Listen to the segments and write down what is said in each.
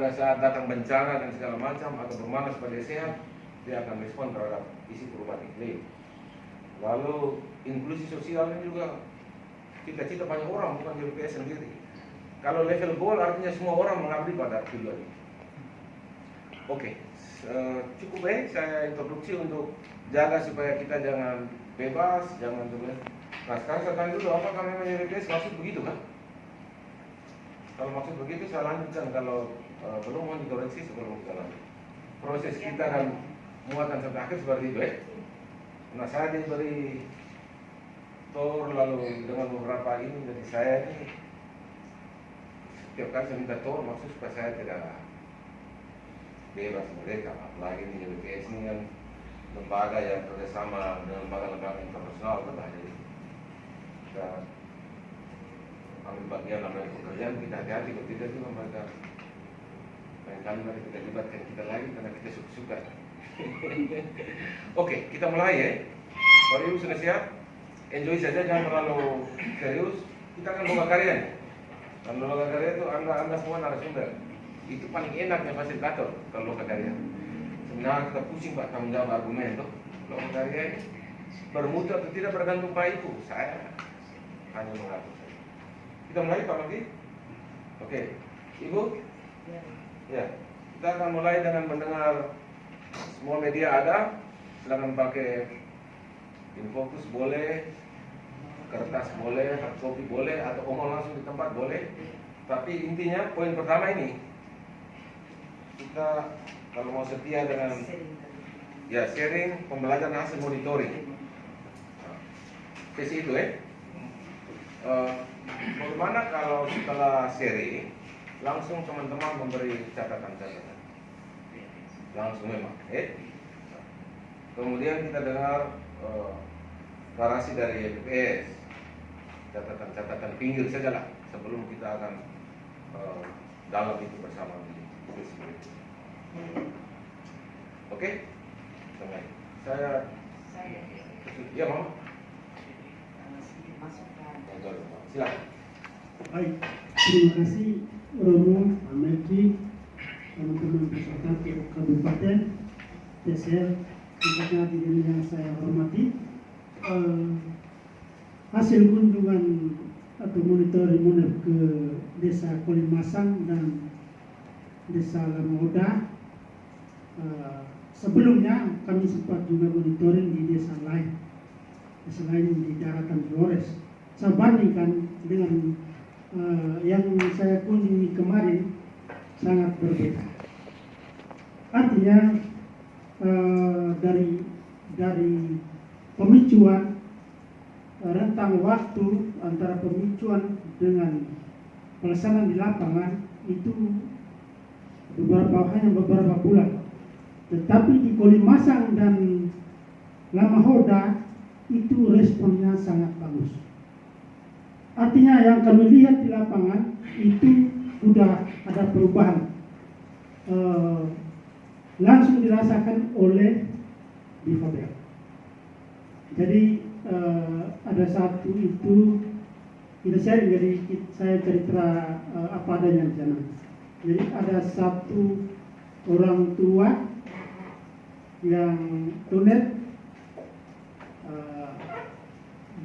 pada saat datang bencana dan segala macam atau bermana supaya dia sehat, dia akan respon terhadap isi perubahan iklim. Lalu inklusi sosial ini juga cita-cita banyak orang, bukan JBPS sendiri. Kalau level goal artinya semua orang mengabdi pada tujuan ini. Oke, cukup baik saya introduksi untuk jaga supaya kita jangan bebas, jangan juga. Nah sekarang saya tanya dulu, apakah memang JBPS maksud begitu kan? Kalau maksud begitu saya lanjutkan, kalau belum mau dikoreksi sebelum kita lanjut. Proses kita dan muatan sampai akhir seperti itu ya. Nah saya diberi tor lalu dengan beberapa ini, jadi saya ini setiap kali saya minta tor maksud supaya saya tidak bebas mereka. Apalagi ini JBPS ini kan lembaga yang kerjasama dengan lembaga-lembaga internasional kan, jadi kita ambil bagian namanya pekerjaan, kita hati-hati kalau tidak juga mereka lain kali mereka tidak libatkan kita lagi karena kita suka-suka. Oke, kita mulai ya. Kalau ibu sudah siap, enjoy saja, jangan terlalu serius. Kita akan buka karya nih. Dan buka karya itu anda semua narasumber. Itu paling enaknya fasilitator kalau buka karya. Sebenarnya kita pusing pak tanggung jawab argumen tuh. Kalau buka karya ini bermutu atau tidak bergantung Pak Ibu. Saya hanya mengatur saja. Kita mulai Pak Maki. Oke, Ibu. Ya, kita akan mulai dengan mendengar semua media ada. Silakan pakai infocus boleh, kertas boleh, hard copy boleh, atau omong langsung di tempat boleh. Tapi intinya poin pertama ini, kita kalau mau setia dengan ya sharing pembelajaran hasil monitoring. Ke situ bagaimana kalau setelah sharing langsung teman-teman memberi catatan-catatan langsung memang kemudian kita dengar narasi dari JBPS, catatan-catatan pinggir saja lah sebelum kita akan dalam itu bersama di sesi berikut. Oke? Saya ya mau silakan. Baik, terima kasih Romo, Pak Meki, teman-teman peserta Kabupaten, TSL, tempatnya hadirin yang saya hormati. Hasil kunjungan atau monitoring MONEF ke Desa Kolimasang dan Desa Lamoda, sebelumnya kami sempat juga monitoring di desa lain di daratan Flores. Saya bandingkan dengan yang saya kunjungi kemarin sangat berbeda. Artinya dari pemicuan rentang waktu antara pemicuan dengan pelaksanaan di lapangan itu hanya beberapa bulan. Tetapi di Kolimasang dan Lamahoda itu responnya sangat bagus. Artinya yang kami lihat di lapangan itu sudah ada perubahan, langsung dirasakan oleh Bifabel. Jadi ada satu itu kita share, jadi saya cerita apa adanya di sana. Jadi ada satu orang tua yang tunet,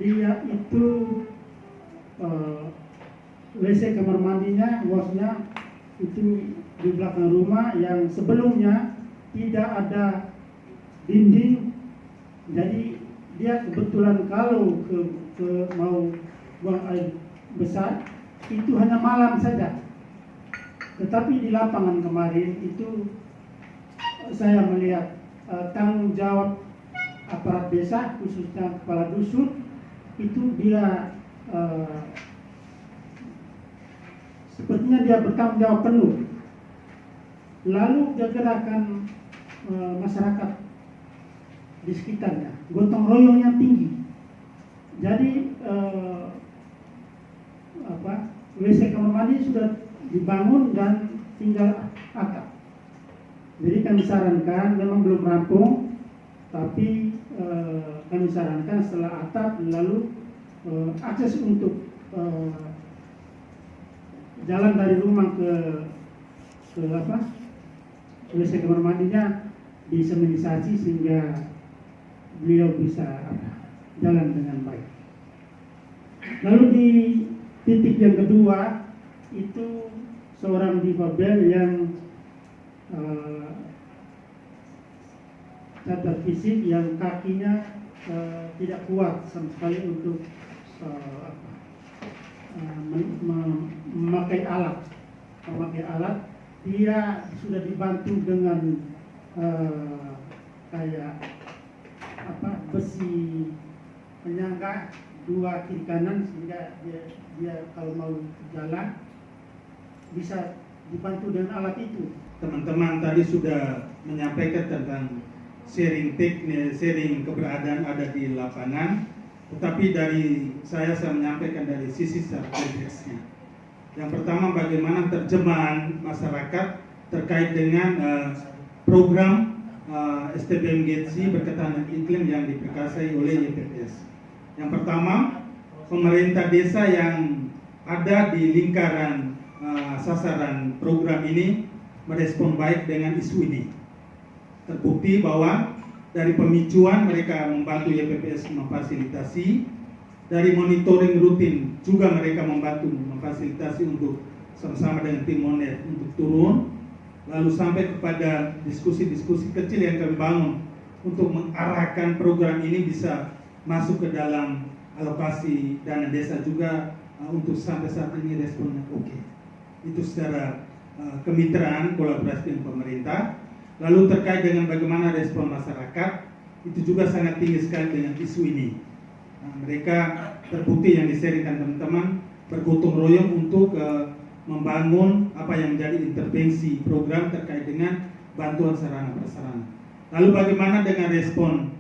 dia itu WC kamar mandinya, wasnya itu di belakang rumah yang sebelumnya tidak ada dinding. Jadi dia kebetulan kalau mau buang air besar itu hanya malam saja. Tetapi di lapangan kemarin itu saya melihat tanggung jawab aparat desa, khususnya kepala dusun, itu dia sepertinya dia bertanggung jawab penuh. Lalu dia gerakan masyarakat di sekitarnya, gotong royongnya tinggi. Jadi WC kamar mandi sudah dibangun dan tinggal atap. Jadi kami sarankan, memang belum rampung, tapi kami sarankan setelah atap lalu akses untuk jalan dari rumah ke WC kamar mandinya diseminisasi sehingga beliau bisa jalan dengan baik. Lalu di titik yang kedua itu seorang difabel yang cacat fisik, yang kakinya tidak kuat sama sekali untuk memakai alat. Dia sudah dibantu dengan kayak besi penyangga dua kiri kanan, sehingga dia kalau mau jalan bisa dibantu dengan alat itu. Teman-teman tadi sudah menyampaikan tentang sharing teknik, sharing keberadaan ada di lapangan, tetapi dari saya menyampaikan dari sisi strategisnya. Yang pertama, bagaimana terjemahan masyarakat terkait dengan program STBM GETSI berketahanan iklim yang diperkasai oleh YPPS. Yang pertama, pemerintah desa yang ada di lingkaran sasaran program ini merespon baik dengan isu ini. Terbukti bahwa dari pemicuan mereka membantu YPPS memfasilitasi, dari monitoring rutin juga mereka membantu memfasilitasi untuk sama-sama dengan tim Monet untuk turun, lalu sampai kepada diskusi-diskusi kecil yang kami bangun untuk mengarahkan program ini bisa masuk ke dalam alokasi dana desa juga. Untuk sampai saat ini responnya oke. Itu secara kemitraan kolaborasi dengan pemerintah. Lalu terkait dengan bagaimana respon masyarakat, itu juga sangat tinggi sekali dengan isu ini. Mereka terbukti yang disaringkan teman-teman bergotong royong untuk membangun apa yang menjadi intervensi program terkait dengan bantuan sarana prasarana. Lalu bagaimana dengan respon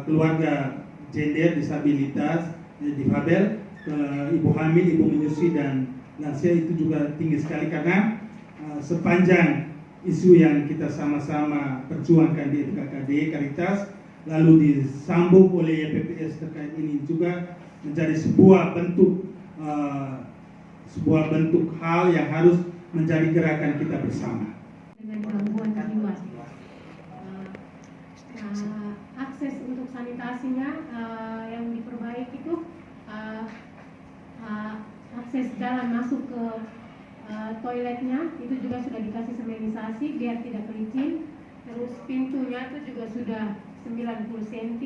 keluarga gender disabilitas, difabel, ibu hamil, ibu menyusui dan lansia, itu juga tinggi sekali karena sepanjang isu yang kita sama-sama perjuangkan di FKKD Karitas lalu disambung oleh YPPS terkait ini juga menjadi sebuah bentuk hal yang harus menjadi gerakan kita bersama. Dengan gangguan jiwa, akses untuk sanitasinya yang diperbaiki itu akses jalan masuk ke toiletnya itu juga sudah dikasih seminisasi biar tidak kelicin. Terus pintunya itu juga sudah 90 cm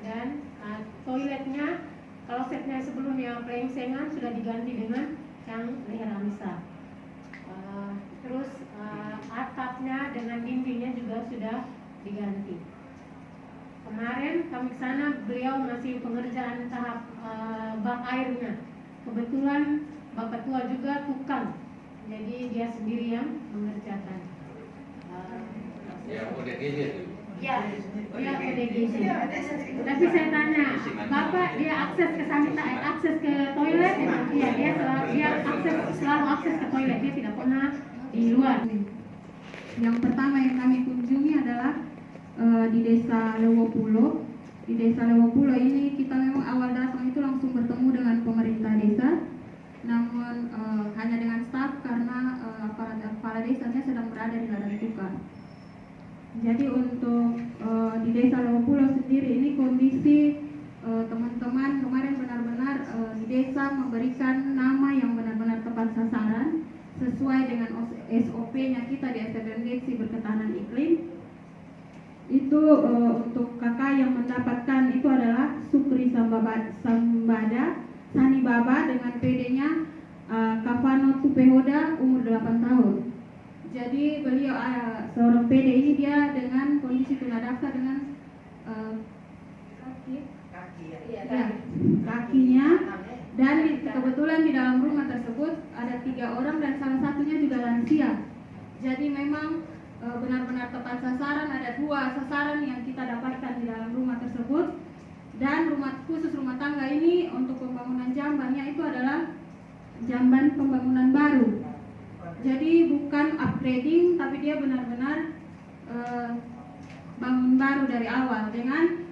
dan toiletnya kalau setnya sebelumnya pelengsengan sudah diganti dengan yang leher amsa. Terus atapnya dengan dindingnya juga sudah diganti. Kemarin kami ke sana, beliau masih pengerjaan tahap bak airnya. Kebetulan Bapak tua juga tukang, jadi dia sendiri yang mengerjakan. Ya, ODGJ itu. Ya, ODGJ. Tapi saya tanya, Bapak dia akses ke akses ke toilet? Iya, dia selalu akses ke toilet, dia tidak pernah di luar. Yang pertama yang kami kunjungi adalah di Desa Lewopulo. Di Desa Lewopulo ini kita memang awal datang itu langsung bertemu dengan pemerintah desa, namun hanya dengan staf karena kepala desanya sedang berada di ladang tukar. Jadi untuk di Desa Lewopulo sendiri ini kondisi teman-teman kemarin benar-benar di desa memberikan nama yang benar-benar tepat sasaran sesuai dengan SOP-nya kita di STBM GETSI berketahanan iklim. Itu untuk kakak yang mendapatkan itu adalah Sukri Sambada Sani Baba dengan PD-nya Kavano Tupehoda umur 8 tahun. Jadi beliau seorang PD ini dia dengan kondisi tunadaksa dengan kakinya, dan kebetulan di dalam rumah tersebut ada 3 orang dan salah satunya juga lansia. Jadi memang benar-benar tepat sasaran, ada 2 sasaran yang kita dapatkan di dalam rumah tersebut. Dan khusus rumah tangga ini untuk pembangunan jambannya itu adalah jamban pembangunan baru. Jadi bukan upgrading, tapi dia benar-benar bangun baru dari awal dengan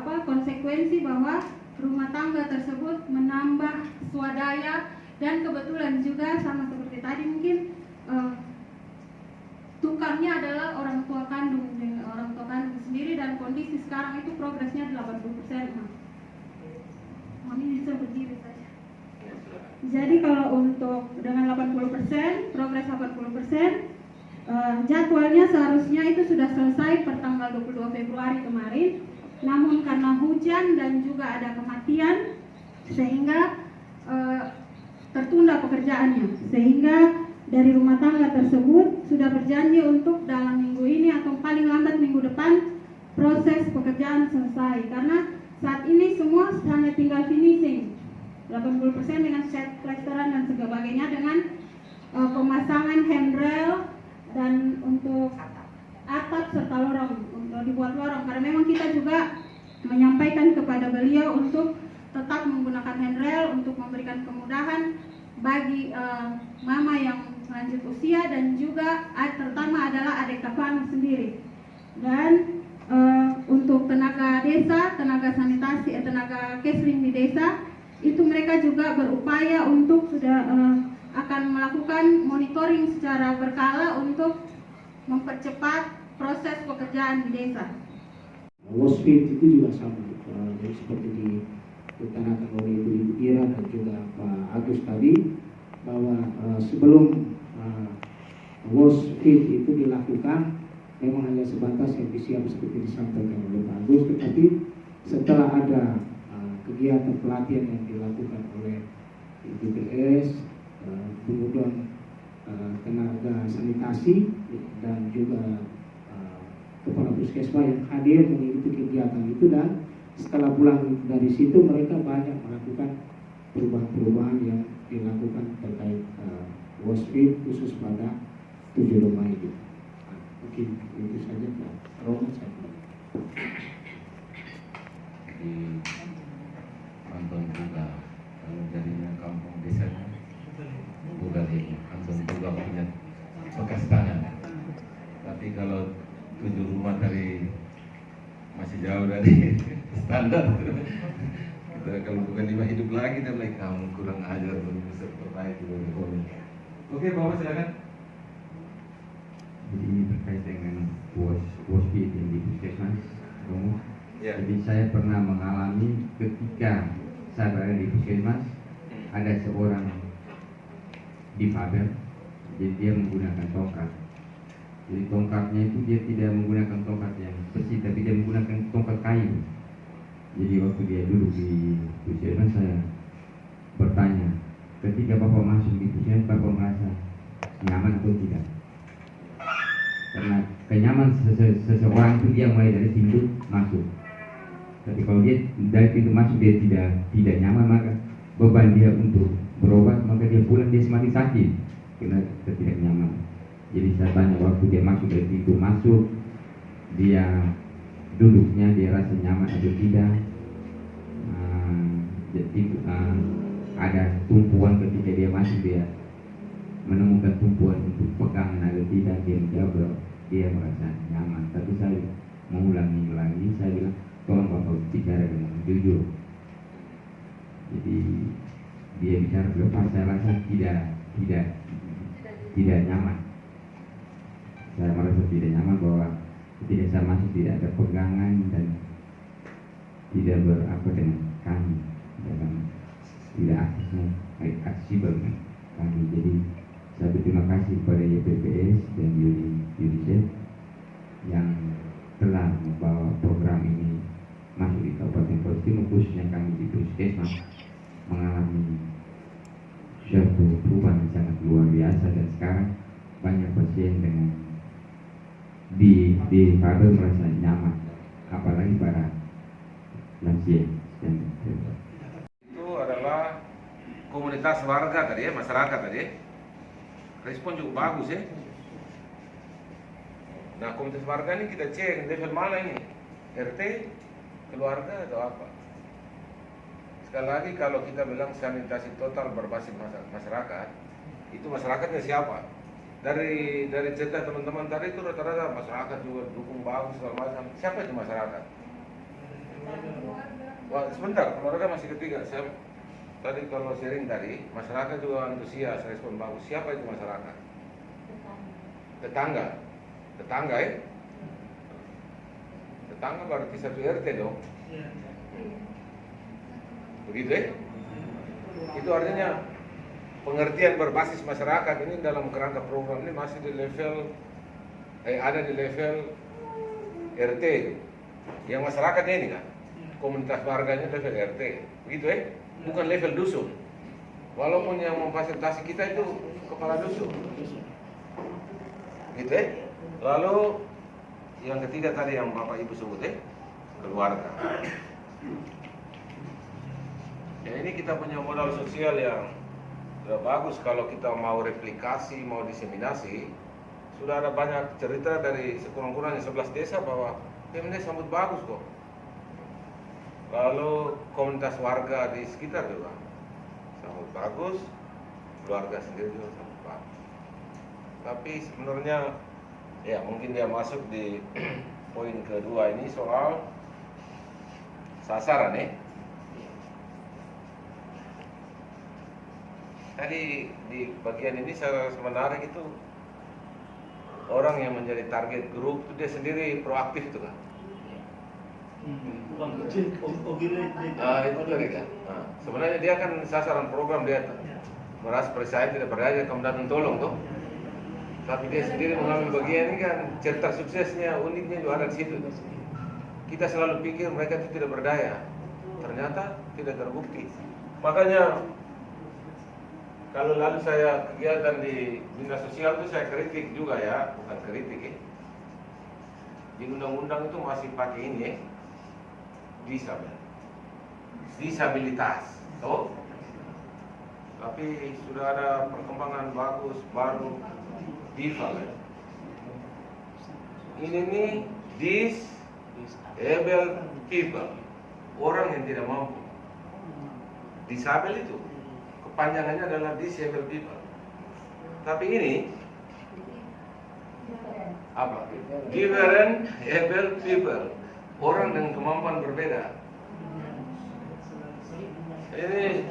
konsekuensi bahwa rumah tangga tersebut menambah swadaya, dan kebetulan juga sama seperti tadi mungkin tukarnya adalah orang tua kandung sendiri, dan kondisi sekarang itu progresnya 80%. Mami bisa berdiri saja. Jadi kalau untuk dengan 80%, progres 80%, jadwalnya seharusnya itu sudah selesai per tanggal 22 Februari kemarin. Namun karena hujan dan juga ada kematian, sehingga tertunda pekerjaannya. Sehingga dari rumah tangga tersebut sudah berjanji untuk dalam minggu ini atau paling lambat minggu depan proses pekerjaan selesai. Karena saat ini semua hanya tinggal finishing 80% dengan set plesteran dan sebagainya, dengan pemasangan handrail dan untuk atap serta lorong, untuk dibuat lorong. Karena memang kita juga menyampaikan kepada beliau untuk tetap menggunakan handrail untuk memberikan kemudahan bagi mama yang lanjut usia, dan juga terutama adalah adik kakak sendiri. Dan untuk tenaga desa, tenaga sanitasi, tenaga kesling di desa, itu mereka juga berupaya untuk sudah akan melakukan monitoring secara berkala untuk mempercepat proses pekerjaan di desa. WOSFIT itu juga sama, jadi seperti diutarakan oleh Ibu Ira dan juga Pak Agus tadi, bahwa sebelum WOSFIT itu dilakukan memang hanya sebatas efisien seperti disampaikan oleh Pak Agus, tetapi setelah ada kegiatan pelatihan yang dilakukan oleh BPS, kemudian tenaga sanitasi dan juga kepala puskesmas yang hadir mengikuti kegiatan itu, dan setelah pulang dari situ mereka banyak melakukan perubahan-perubahan yang dilakukan terkait WOSFIT khusus pada 7 rumah itu. Mungkin itu saja Pak Roman saya. Di Anton juga kalau jadinya kampung desanya bukan ini Anton juga punya bekas tangan. Tapi kalau 7 rumah dari masih jauh dari standar. Kita kalau bukan 5 hidup lagi, kita bilang kamu kurang ajar belum bisa perbaiki. Oke, Bapak silakan. Jadi ini terkait dengan WOSFIT yang di puskesmas Romo. Ya. Jadi saya pernah mengalami ketika saya berada di puskesmas, ada seorang difabel, jadi dia menggunakan tongkat. Jadi tongkatnya itu dia tidak menggunakan tongkat yang besi, tapi dia menggunakan tongkat kayu. Jadi waktu dia duduk di puskesmas, saya bertanya, ketika Bapak masuk di puskesmas, Bapak merasa nyaman atau tidak? Karena kenyaman seseorang itu dia mulai dari pintu masuk. Tapi kalau dia dari pintu masuk dia tidak nyaman, maka beban dia untuk berobat, maka dia pulang dia semakin sakit karena tidak nyaman. Jadi saya tanya waktu dia masuk dari pintu masuk, dia duduknya dia rasa nyaman atau tidak. Jadi ada tumpuan ketika dia masuk, dia menemukan tumpuan untuk pegangan atau tidak, dia menjawab dia merasa nyaman. Tapi saya mengulangi lagi, saya bilang tolong Bapak bicara dengan jujur. Jadi dia bicara lepas, saya rasa tidak nyaman. Saya merasa tidak nyaman bahwa ketika saya masuk tidak ada pegangan dan tidak berapa dengan kami dalam tidak aksesibel dengan kami. Jadi saya berterima kasih kepada YPPS dan UNICEF yang telah membawa program ini masuk di Kabupaten Flores Timur, khususnya kami di puskesmas mengalami suatu perubahan yang sangat luar biasa, dan sekarang banyak pasien dengan di Fabel merasa nyaman, apalagi para lansia. Itu adalah komunitas warga tadi ya, masyarakat tadi ya. Respon cukup bagus ya. Nah, komunitas warga ini kita cek level mana ini, RT, keluarga atau apa. Sekali lagi kalau kita bilang sanitasi total berbasis masyarakat, itu masyarakatnya siapa? Dari cerita teman-teman tadi itu rata-rata masyarakat juga dukung bagus segala macam. Siapa itu masyarakat? Wah, sebentar, keluarga masih ketiga. Saya tadi kalau sharing tadi, masyarakat juga antusias, respon bagus. Siapa itu masyarakat? tetangga, ya. Tetangga berarti satu RT dong. Begitu ya? Itu artinya pengertian berbasis masyarakat ini dalam kerangka program ini masih di level ada di level RT. Yang masyarakatnya ini kan, komunitas warganya level RT, begitu ya? Bukan level dusun. Walaupun yang memfasilitasi kita itu kepala dusun, gitu ya? Lalu yang ketiga tadi yang Bapak Ibu sebut ya, keluarga. Ya ini kita punya modal sosial yang sudah bagus kalau kita mau replikasi, mau diseminasi. Sudah ada banyak cerita dari sekurang-kurangnya 11 desa bahwa ini sambut bagus kok. Lalu komunitas warga di sekitar juga sambut bagus, keluarga sendiri juga sambut bagus. Tapi sebenarnya ya mungkin dia masuk di poin kedua ini soal sasaran ya. Tadi di bagian ini saya menarik itu orang yang menjadi target grup itu dia sendiri proaktif itu kan. Itu tadi kan. Nah, sebenarnya dia kan sasaran program dia merasa percaya tidak berdaya kamu datang tolong tuh. Tapi dia sendiri mengambil bagian ini kan cerita suksesnya uniknya juga ada di situ. Kita selalu pikir mereka itu tidak berdaya, ternyata tidak terbukti. Makanya kalau lalu saya kegiatan di dinas sosial itu saya kritik juga ya, bukan kritik ya. Di undang-undang itu masih pakai ini ya, disabilitas, toh. Tapi sudah ada perkembangan bagus baru difabel. Ini nih disabled people, orang yang tidak mampu. Disabel itu kepanjangannya adalah disabled people. Tapi ini apa? Different able people, orang dengan kemampuan berbeda. Ini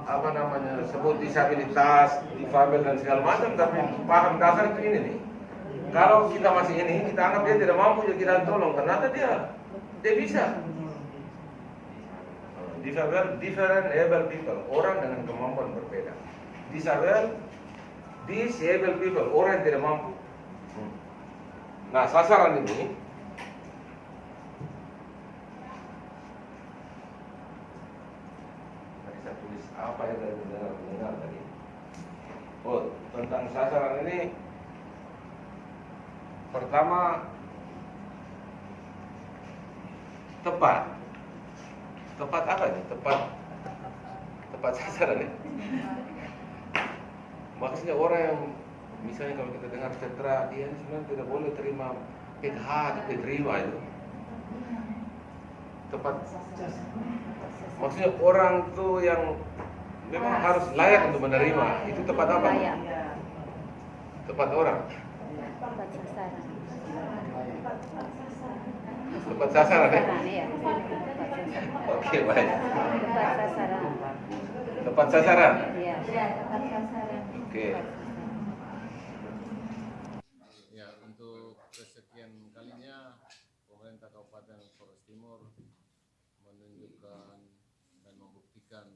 apa namanya, sebut disabilitas, difabel dan segala macam, tapi paham dasar itu ini nih. Kalau kita masih ini, kita anggap dia tidak mampu, jadi kita tolong. Ternyata dia bisa. Disabel, different able people, orang dengan kemampuan berbeda. Disabel, disabled people, orang yang tidak mampu. Nah, sasaran ini tadi saya tulis apa ya dari pendengar tadi. Oh, tentang sasaran ini pertama tepat apa ini? Tepat sasaran ya. Maksudnya orang yang misalnya kalau kita dengar sejahtera, dia sebenarnya tidak boleh terima PKH, diterima itu. Tepat. Maksudnya orang tuh yang memang harus layak untuk menerima, itu tepat apa? Tepat orang. Tepat sasaran ya? Oke, baik. Tepat sasaran. Iya, tepat sasaran. Oke. Ya, untuk kesekian kalinya pemerintah Kabupaten Flores Timur menunjukkan dan membuktikan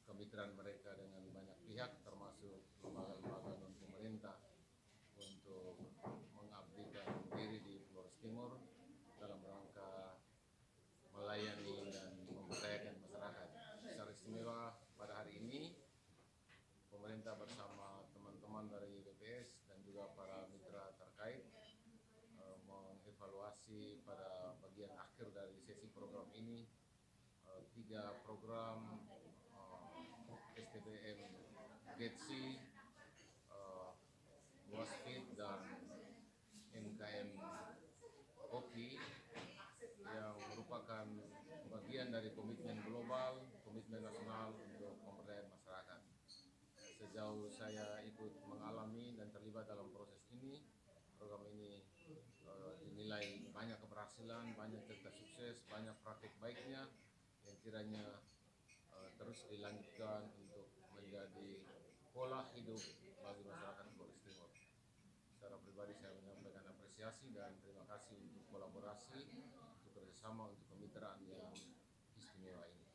kemitraan mereka dengan banyak pihak termasuk lembaga-lembaga non pemerintah untuk mengabdikan diri di Flores Timur dalam rangka melayani dan memberdayakan masyarakat. Secara istimewa pada hari ini pemerintah bersama teman-teman dari BPS dan juga para mitra terkait mengevaluasi pada bagian akhir dari sesi program ini 3 program STBM GETSI, WASPID dan MKM OPI yang merupakan bagian dari komitmen global, komitmen nasional untuk pemberdayaan masyarakat. Sejauh saya ikut mengalami dan terlibat dalam proses ini, program ini dinilai banyak keberhasilan, banyak cerita sukses, banyak praktik baiknya yang kiranya terus dilanjutkan untuk menjadi pola hidup bagi masyarakat Flores Timur. pribadi saya menyampaikan apresiasi dan terima kasih untuk kolaborasi, untuk kerjasama, untuk kemitraan yang istimewa ini.